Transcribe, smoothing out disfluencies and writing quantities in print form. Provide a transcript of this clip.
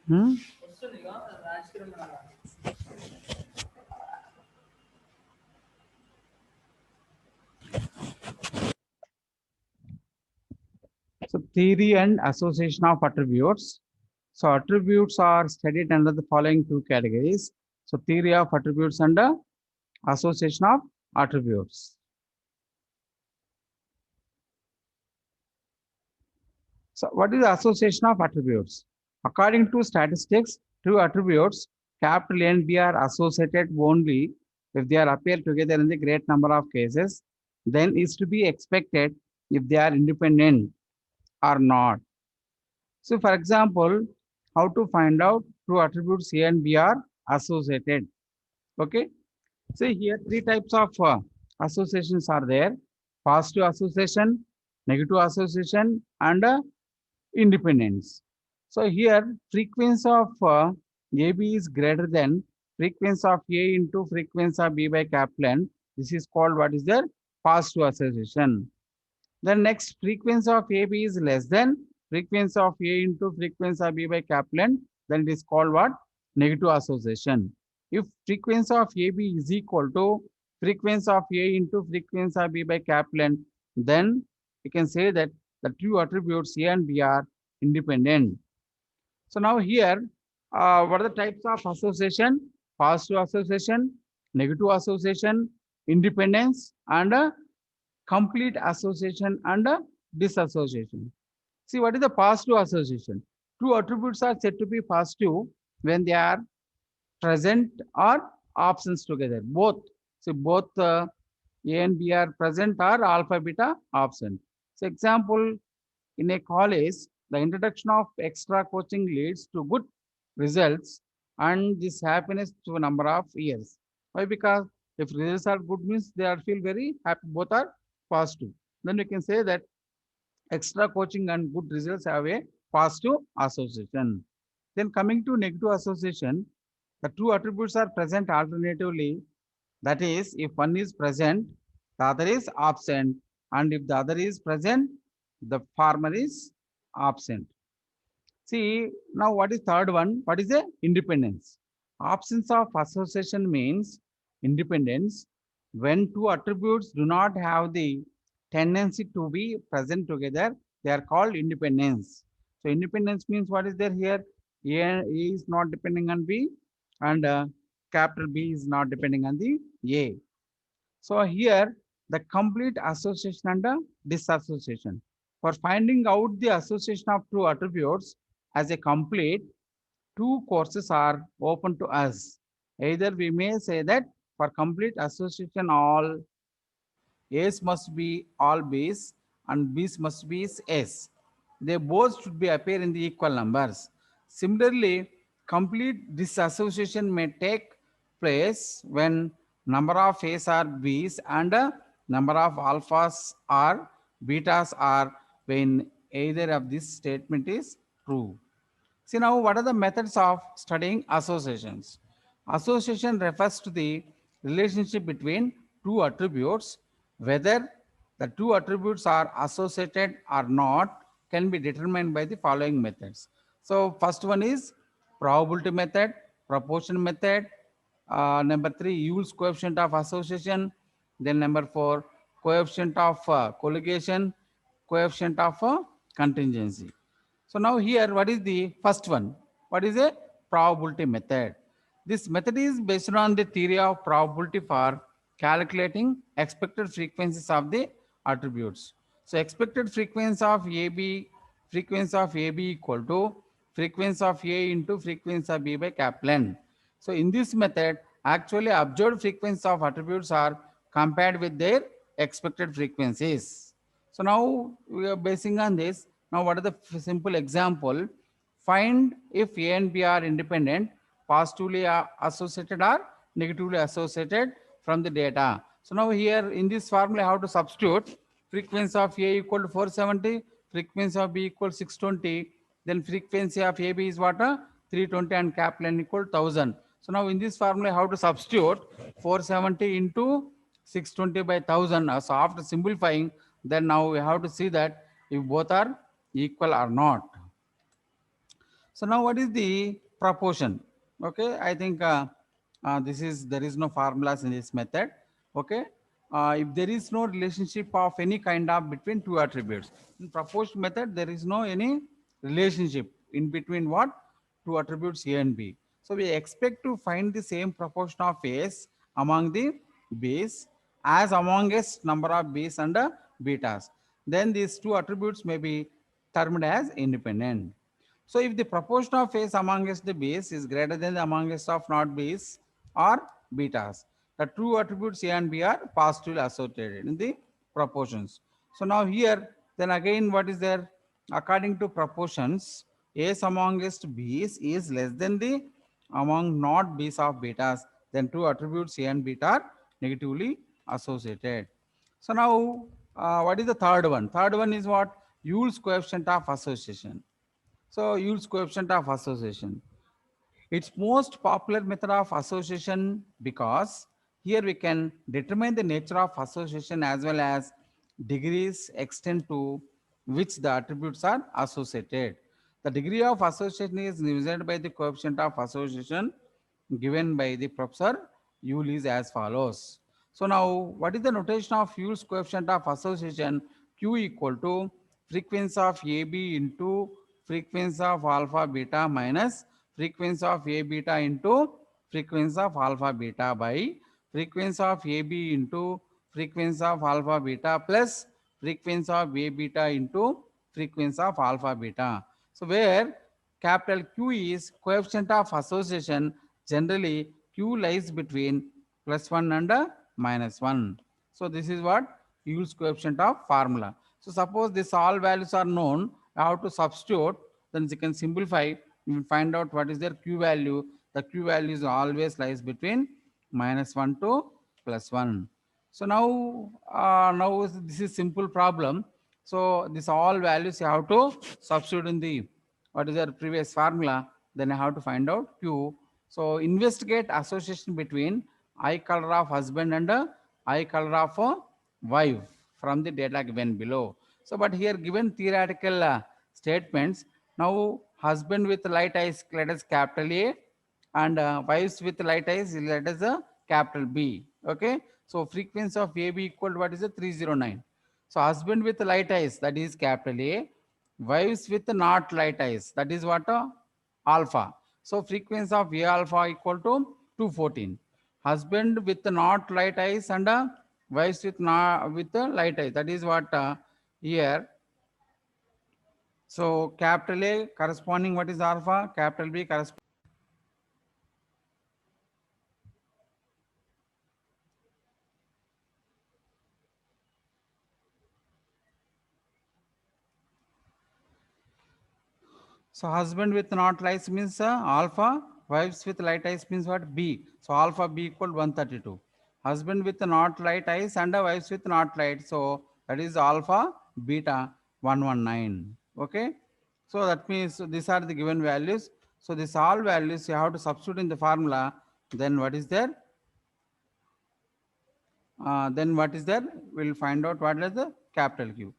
Hmm? So theory and association of attributes. So attributes are studied under the following two categories. So theory of attributes and association of attributes. So what is the association of attributes? According to statistics, two attributes, capital A and B, are associated only if they are appear together in the great number of cases. Then is to be expected if they are independent or not. So for example, how to find out two attributes A and B are associated? Okay. So here three types of associations are there: positive association, negative association, and independence. So here frequency of AB is greater than frequency of A into frequency of B by Kaplan. This is called what is the positive association. Then next, frequency of AB is less than frequency of A into frequency of B by Kaplan. Then it is called what? Negative association. If frequency of AB is equal to frequency of A into frequency of B by Kaplan, then we can say that the two attributes A and B are independent. So now here, what are the types of association? Positive association, negative association, independence, and complete association and disassociation. See, what is the positive association? Two attributes are said to be positive when they are present or absent together. Both. So both A and B are present or alpha beta absent. So example, in a college, the introduction of extra coaching leads to good results and this happiness to a number of years. Why? Because if results are good means they are feel very happy, both are positive. Then we can say that extra coaching and good results have a positive association. Then coming to negative association, the two attributes are present alternatively. That is, if one is present, the other is absent, and if the other is present, the former is absent. See, now what is third one? What is the independence? Absence of association means independence when two attributes do not have the tendency to be present together. They are called independence. So independence means what is there here? A is not depending on B, and capital B is not depending on the A. So here the complete association and disassociation. For finding out the association of two attributes as a complete, two courses are open to us. Either we may say that for complete association, all A's must be all B's and B's must be S. They both should be appear in the equal numbers. Similarly, complete disassociation may take place when number of A's are B's and number of alphas or betas are when either of this statement is true. See now, what are the methods of studying associations? Association refers to the relationship between two attributes. Whether the two attributes are associated or not can be determined by the following methods. So first one is probability method, proportion method. Number three, Yule's coefficient of association. Then number four, coefficient of colligation, coefficient of contingency. So now here, what is the first one? What is a probability method? This method is based on the theory of probability for calculating expected frequencies of the attributes. So expected frequency of AB equal to frequency of A into frequency of B by Kaplan. So in this method, actually observed frequencies of attributes are compared with their expected frequencies. So now we are basing on this. Now what are the simple example? Find if A and B are independent, positively associated or negatively associated from the data. So now here in this formula, how to substitute frequency of A equal to 470, frequency of B equal to 620, then frequency of AB is what? 320 and Kaplan equal 1000. So now in this formula, how to substitute 470 into 620 by 1000. So after simplifying, then now we have to see that if both are equal or not. So now what is the proportion? Okay, I think there is no formulas in this method. Okay, if there is no relationship of any kind of between two attributes in proportion method, there is no any relationship in between what two attributes A and B. So we expect to find the same proportion of A's among the B's as amongst number of B's and betas. Then these two attributes may be termed as independent. So if the proportion of A's amongst the B's is greater than the amongst of not B's or betas, the true attributes A and B are positively associated in the proportions. So now here, then again what is there? According to proportions, A's amongst B's is less than the among not B's of betas, then two attributes A and beta are negatively associated. So now, what is the third one? Third one is what? Yule's coefficient of association. So Yule's coefficient of association. It's most popular method of association because here we can determine the nature of association as well as degrees extent to which the attributes are associated. The degree of association is measured by the coefficient of association given by the professor Yule is as follows. So now what is the notation of Yule's coefficient of association? Q equal to frequency of AB into frequency of alpha beta minus frequency of A beta into frequency of alpha beta by frequency of AB into frequency of alpha beta plus frequency of A beta into frequency of alpha beta. So where capital Q is coefficient of association, generally Q lies between +1 and -1. So this is what Yule's coefficient of formula. So suppose this all values are known, I have to substitute, then you can simplify, you will find out what is their Q value. The Q value is always lies between -1 to +1. So now this is simple problem. So this all values you have to substitute in the what is their previous formula. Then I have to find out Q. So investigate association between eye color of husband and eye color of wife from the data given below. So but here given theoretical statements. Now husband with light eyes, let us capital A, and wives with light eyes, let us a capital B. Okay. So frequency of AB equal to what is a 309. So husband with light eyes, that is capital A. Wives with not light eyes, that is what alpha. So frequency of A alpha equal to 214. Husband with not light eyes and wives with not with the light eyes, that is what here. So capital A corresponding what is alpha, capital B corresponding. So husband with not lights means alpha, wives with light eyes means what? B. So alpha B equal 132. Husband with not light eyes and wives with not light. So that is alpha beta 119. Okay. So that means these are the given values. So this all values you have to substitute in the formula. Then what is there? Then what is there? We'll find out what is the capital Q.